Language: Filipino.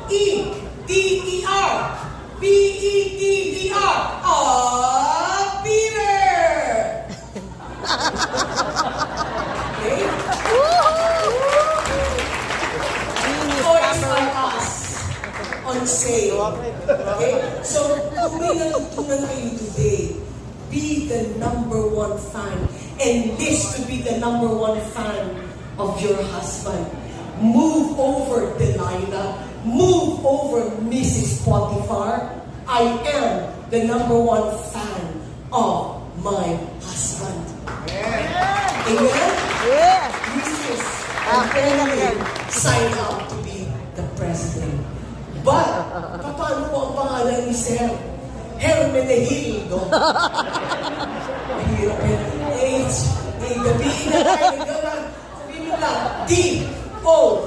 P-E-T-E-R. P-E-T-E-R. Peter! Okay? Toys are us on sale. Okay? So, kung may natutunan kayo today, be the #1 fan and this to be the #1 fan of your husband. Move over Delilah. Move over Mrs. Potiphar. I am the #1 fan of my husband. Yeah. Amen? Yeah. Mrs. and sign up to be the president. But, paano po ang pangalan ni Sir? Hermenegildo. Mahirap yun. Gabihin na tayo. Sabihin mo lang, D-O